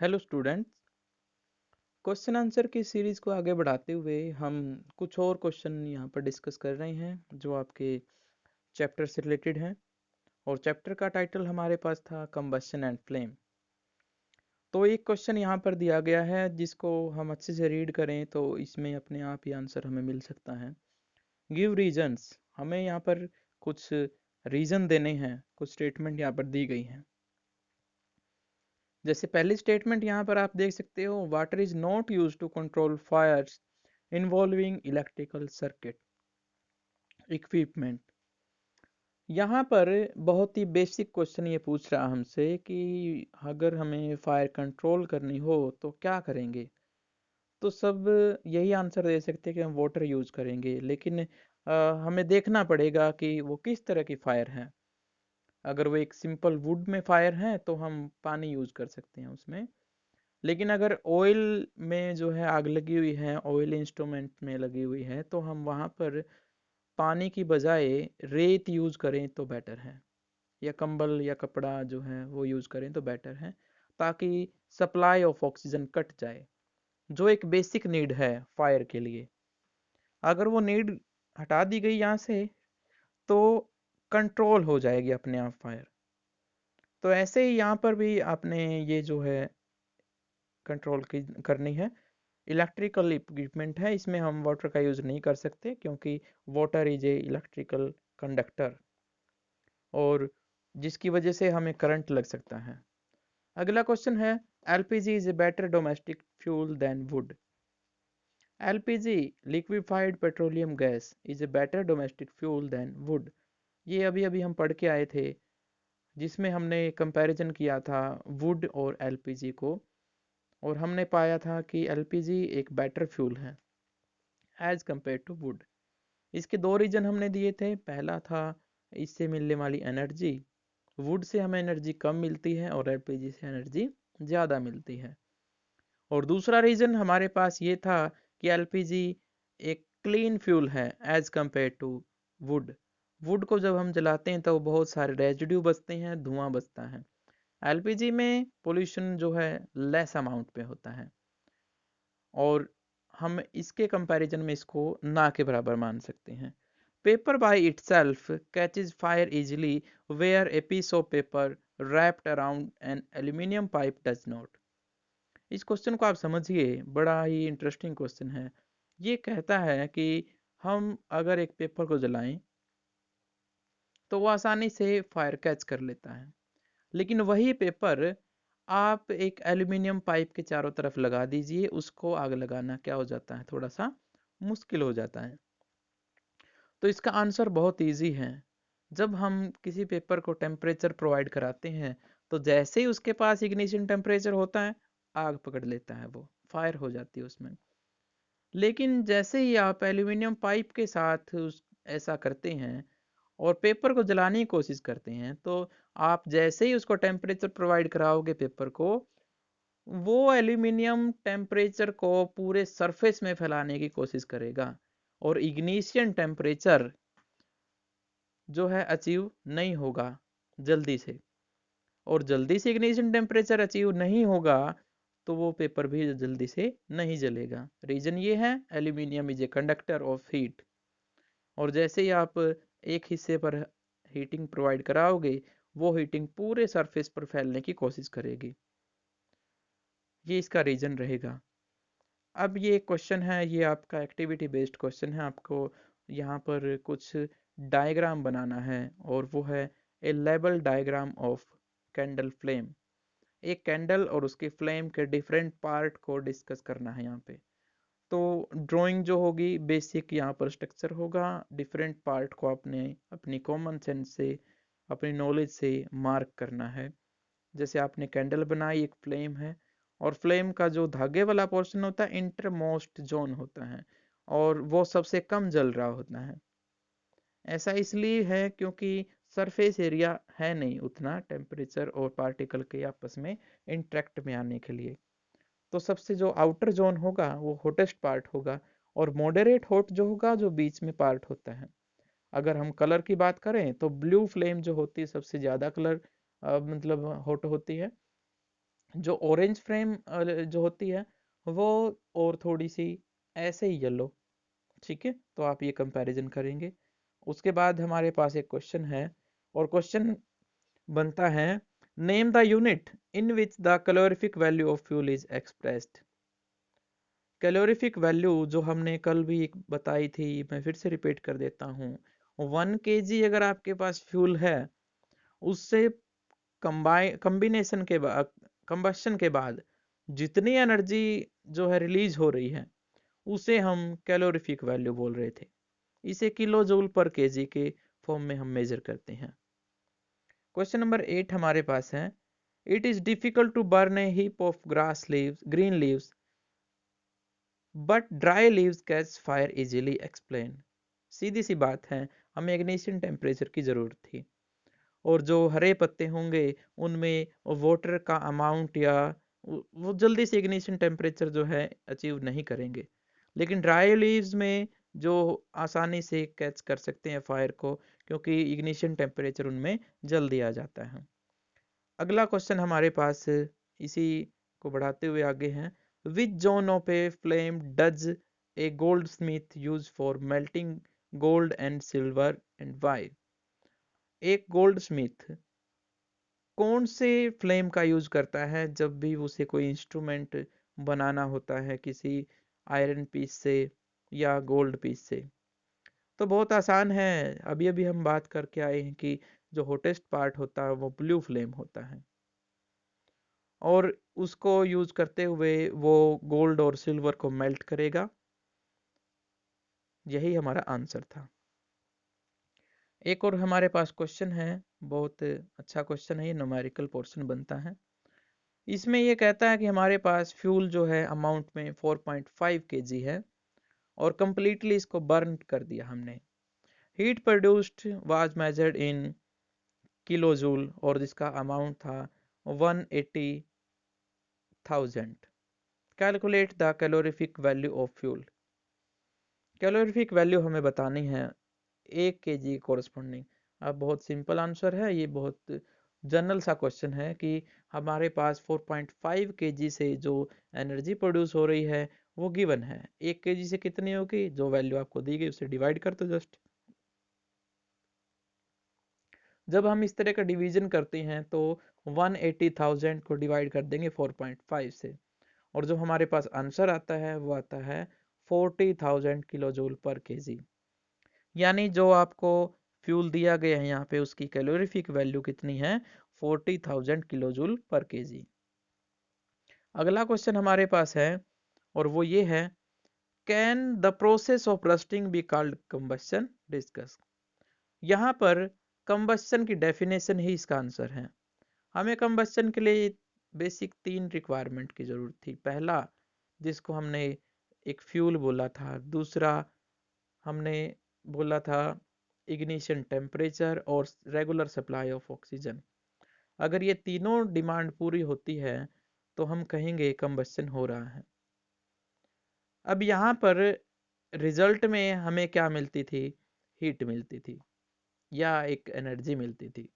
Hello students. Question answer की series को आगे बढ़ाते हुए हम कुछ और क्वेश्चन यहाँ पर डिस्कस कर रहे हैं जो आपके चैप्टर से रिलेटेड हैं। और चैप्टर का टाइटल हमारे पास था कंबस्शन एंड फ्लेम। तो एक क्वेश्चन यहाँ पर दिया गया है जिसको हम अच्छे से रीड करें तो इसमें अपने आप ही आंसर हमें मिल सकता है। गिव रीजंस, हमें यहाँ पर कुछ रीज़न देने हैं, कुछ स्टेटमेंट यहाँ पर दी गई हैं। जैसे पहली स्टेटमेंट यहाँ पर आप देख सकते हो, water is not use to control fires involving electrical circuit equipment. यहाँ पर बहुत ही बेसिक क्वेश्चन ये पूछ रहा हमसे कि अगर हमें फायर कंट्रोल करनी हो तो क्या करेंगे। तो सब यही आंसर दे सकते हैं कि हम वाटर यूज करेंगे, लेकिन हमें देखना पड़ेगा कि वो किस तरह की फायर है। अगर वो एक सिंपल वुड में फायर है तो हम पानी यूज कर सकते हैं उसमें। लेकिन अगर ऑयल में जो है आग लगी हुई है, ऑयल इंस्ट्रूमेंट में लगी हुई है, तो हम वहाँ पर पानी की बजाय रेत यूज़ करें तो बेटर है, या कंबल या कपड़ा जो है वो यूज़ करें तो बेटर है, ताकि सप्लाई ऑफ ऑक्सीजन कट जाए, जो एक बेसिक नीड है फायर के लिए। अगर वो नीड हटा दी गई यहाँ से तो कंट्रोल हो जाएगी अपने आप फायर। तो ऐसे ही यहाँ पर भी आपने ये जो है कंट्रोल की करनी है। इलेक्ट्रिकल इक्विपमेंट है, इसमें हम वाटर का यूज़ नहीं कर सकते क्योंकि water is a electrical conductor, और जिसकी वजह से हमें करंट लग सकता है। अगला क्वेश्चन है, LPG is a better domestic fuel than wood. LPG liquefied petroleum gas is a better domestic fuel than wood. ये अभी अभी हम पढ़ के आए थे, जिसमें हमने कंपैरिजन किया था वुड और एलपीजी को, और हमने पाया था कि एलपीजी एक बेटर फ्यूल है एज कम्पेयर टू वुड। इसके दो रीजन हमने दिए थे। पहला था इससे मिलने वाली एनर्जी, वुड से हमें एनर्जी कम मिलती है और एलपीजी से एनर्जी ज़्यादा मिलती है। और दूसरा रीजन हमारे पास ये था कि एलपीजी एक क्लीन फ्यूल है as compare to wood. Wood को जब हम जलाते हैं तो बहुत सारे रेजिड्यू बचते हैं, धुआं बचता है। एलपीजी में पोल्यूशन जो है लेस अमाउंट पे होता है, और हम इसके कंपैरिजन में इसको ना के बराबर मान सकते हैं। Paper by itself catches fire easily where a piece of paper wrapped around an aluminium pipe does not. इस क्वेश्चन को आप समझिए, बड़ा ही इंटरेस्टिंग क्वेश्चन है। ये कहता है कि हम अगर एक पेपर को जलाएं तो वो आसानी से फायर कैच कर लेता है, लेकिन वही पेपर आप एक एल्यूमिनियम पाइप के चारों तरफ लगा दीजिए, उसको आग लगाना क्या हो जाता है, थोड़ा सा मुश्किल हो जाता है। तो इसका आंसर बहुत इजी है। जब हम किसी पेपर को टेम्परेचर प्रोवाइड कराते हैं तो जैसे ही उसके पास इग्निशन टेम्परेचर होता है, आग पकड़ लेता है, वो फायर हो जाती है उसमें। लेकिन जैसे ही आप एल्यूमिनियम पाइप के साथ ऐसा करते हैं और पेपर को जलाने की कोशिश करते हैं, तो आप जैसे ही उसको टेम्परेचर प्रोवाइड कराओगे पेपर को, वो एल्यूमिनियम टेम्परेचर को पूरे सरफेस में फैलाने की कोशिश करेगा, और इग्निशन टेम्परेचर जो है अचीव नहीं होगा जल्दी से। और जल्दी से इग्निशन टेम्परेचर अचीव नहीं होगा तो वो पेपर भी जल्दी से नहीं जलेगा। रीजन ये है, aluminium is a conductor of heat, और जैसे ही आप एक हिस्से पर हीटिंग प्रोवाइड कराओगे, वो हीटिंग पूरे सरफेस पर फैलने की कोशिश करेगी। ये इसका रीजन रहेगा। अब ये क्वेश्चन है, ये आपका एक्टिविटी बेस्ड क्वेश्चन है। आपको यहाँ पर कुछ डायग्राम बनाना है, और वो है ए label diagram of candle flame. एक कैंडल और उसके फ्लेम के डिफरेंट पार्ट को डिस्कस करना है यहाँ पे। तो ड्राइंग जो होगी, बेसिक यहाँ पर स्ट्रक्चर होगा, डिफरेंट पार्ट को आपने अपनी कॉमन सेंस से, अपनी नॉलेज से मार्क करना है। जैसे आपने कैंडल बनाई, एक फ्लेम है, और फ्लेम का जो धागे वाला पोर्शन होता है इंटर मोस्ट जोन होता है, और वो सबसे कम जल रहा होता है। ऐसा इसलिए है क्योंकि सरफेस एरिया है नहीं उतना टेम्परेचर और पार्टिकल के आपस में इंटरेक्ट में आने के लिए। तो सबसे जो आउटर जोन होगा वो हॉटेस्ट पार्ट होगा, और मॉडरेट हॉट जो होगा जो बीच में पार्ट होता है। अगर हम कलर की बात करें तो ब्लू फ्लेम जो होती है सबसे ज़्यादा कलर मतलब हॉट होती है, जो ऑरेंज फ्लेम जो होती है वो और थोड़ी सी ऐसे ही येलो। ठीक है, तो आप ये कंपैरिजन करेंगे। उसके बाद हमारे पास एक क्वेश्चन है, और क्वेश्चन बनता है, name the unit in which the calorific value of fuel is expressed. Calorific value जो हमने कल भी एक बताई थी, मैं फिर से रिपीट कर देता हूँ। 1 kg अगर आपके पास फ्यूल है, उससे कंबाइनेशन के बाद, कंबशन के बाद जितनी एनर्जी जो है रिलीज हो रही है, उसे हम कैलोरीफिक वैल्यू बोल रहे थे। इसे किलो जूल पर केजी के फॉर्म में हम मेजर करते हैं। क्वेश्चन नंबर 8 हमारे पास है, it is difficult to burn a heap of grass leaves, green leaves, but dry leaves catch fire easily, explain. सीधी सी बात है, हमें इग्निशन टेम्परेचर की जरूरत थी, और जो हरे पत्ते होंगे उनमें वाटर का अमाउंट या वो जल्दी से इग्निशन टेम्परेचर जो है अचीव नहीं करेंगे। लेकिन ड्राई लीव्स में जो आसानी से कैच कर सकते हैं फायर को, क्योंकि इग्निशन टेम्परेचर उनमें जल्दी आ जाता है। अगला क्वेश्चन हमारे पास इसी को बढ़ाते हुए आगे हैं, which zone of a flame does a goldsmith use for melting gold and silver and why. एक गोल्ड स्मिथ कौन से फ्लेम का यूज करता है जब भी उसे कोई इंस्ट्रूमेंट बनाना होता है किसी आयरन पीस से या गोल्ड पीस से? तो बहुत आसान है, अभी अभी हम बात करके आए हैं कि जो हॉटेस्ट पार्ट होता है वो ब्लू फ्लेम होता है, और उसको यूज करते हुए वो गोल्ड और सिल्वर को मेल्ट करेगा। यही हमारा आंसर था। एक और हमारे पास क्वेश्चन है, बहुत अच्छा क्वेश्चन है, ये न्यूमेरिकल पोर्शन बनता है। इसमें ये कहता है कि हमारे पास फ्यूल जो है अमाउंट में 4.5 kg है, और कंप्लीटली इसको बर्न कर दिया हमने। Heat produced was measured in kilo joule, और जिसका अमाउंट था 180,000। Calculate the calorific value of fuel. Calorific value हमें बतानी है 1 kg कोरस्पॉन्डिंग। अब बहुत सिंपल आंसर है, ये बहुत जनरल सा क्वेश्चन है कि हमारे पास 4.5 kg से जो एनर्जी प्रोड्यूस हो रही है वो गिवन है। 1 kg से कितनी होगी, जो वैल्यू आपको दी गई उसे डिवाइड कर दो जस्ट। जब हम इस तरह का डिवीजन करते हैं तो 180,000 को डिवाइड कर देंगे 4.5 से, और जो हमारे पास आंसर आता है वो आता है 40,000 किलो जूल पर केजी। यानी जो आपको फ्यूल दिया गया है यहाँ पे, उसकी कैलोरीफिक वैल्यू कितनी है, 40,000 किलो जूल पर केजी। अगला क्वेश्चन हमारे पास है, और वो ये है, can the process of rusting be called combustion, discuss. यहाँ पर कंबस्शन की डेफिनेशन ही इसका आंसर है। हमें कंबस्शन के लिए बेसिक 3 रिक्वायरमेंट की जरूरत थी। पहला, जिसको हमने एक फ्यूल बोला था, दूसरा हमने बोला था इग्निशन टेम्परेचर, और रेगुलर सप्लाई ऑफ ऑक्सीजन। अगर ये तीनों डिमांड पूरी होती है तो हम कहेंगे कंबस्शन हो रहा है। अब यहाँ पर रिजल्ट में हमें क्या मिलती थी, हीट मिलती थी या एक एनर्जी मिलती थी।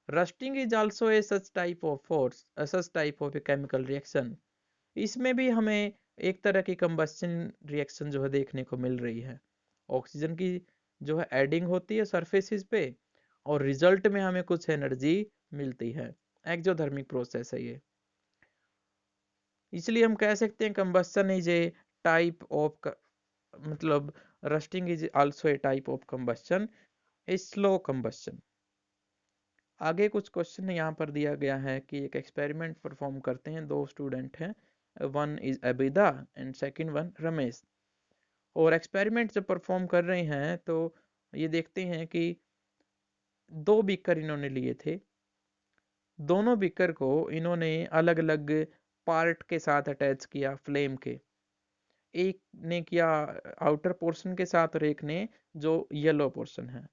Rusting is also A such type of force, such type of a chemical reaction. इसमें भी हमें एक तरह की कंबस्शन रिएक्शन जो है देखने को मिल रही है। ऑक्सीजन की जो है एडिंग होती है सरफेसिस पे, और रिजल्ट में हमें कुछ एनर्जी मिलती है। एक्सोथर्मिक प्रोसेस है ये। इसलिए हम कह सकते हैं combustion is a type of, मतलब rusting is also a type of combustion, a slow combustion. आगे कुछ क्वेश्चन यहाँ पर दिया गया है कि एक एक्सपेरिमेंट परफॉर्म करते हैं, 2 स्टूडेंट हैं, one is Abida and second one Ramesh. और एक्सपेरिमेंट जब परफॉर्म कर रहे हैं तो ये देखते हैं कि 2 बीकर इन्होंने लिए थे। दोनों बीकर को इन्होंने अलग अलग पार्ट के साथ अटैच किया फ्लेम के। एक ने किया आउटर पोर्शन के साथ, और एक ने जो येलो पोर्शन है।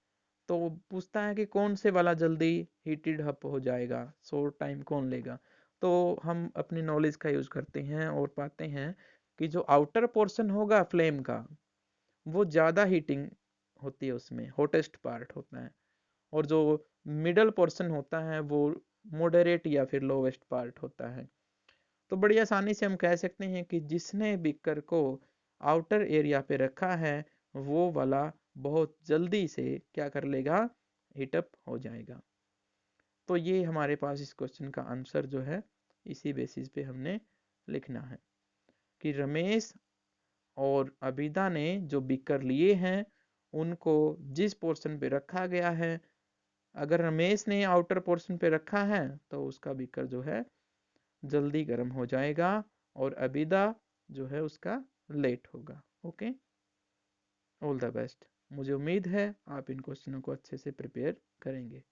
तो पूछता है कि कौन से वाला जल्दी हीटेड अप हो जाएगा, शॉर्ट टाइम कौन लेगा। तो हम अपनी नॉलेज का यूज करते हैं और पाते हैं कि जो आउटर पोर्शन होगा फ्लेम का, वो ज़्यादा हीटिंग होती है, उसमें हॉटेस्ट पार्ट होता है। और जो मिडल पोर्शन होता है वो मॉडरेट या फिर लोवेस्ट पार्ट होता है। तो बड़ी आसानी से हम कह सकते हैं कि जिसने बीकर को आउटर एरिया पे रखा है वो वाला बहुत जल्दी से क्या कर लेगा, हीटअप हो जाएगा। तो ये हमारे पास इस क्वेश्चन का आंसर जो है इसी बेसिस पे हमने लिखना है कि रमेश और अबिदा ने जो बीकर लिए हैं उनको जिस पोर्शन पे रखा गया है, अगर रमेश ने आउटर पोर्शन पे रखा है तो उसका बीकर जो है जल्दी गर्म हो जाएगा और अबिदा जो है उसका लेट होगा। Okay, all the best. मुझे उम्मीद है आप इन क्वेश्चनों को अच्छे से प्रिपेयर करेंगे।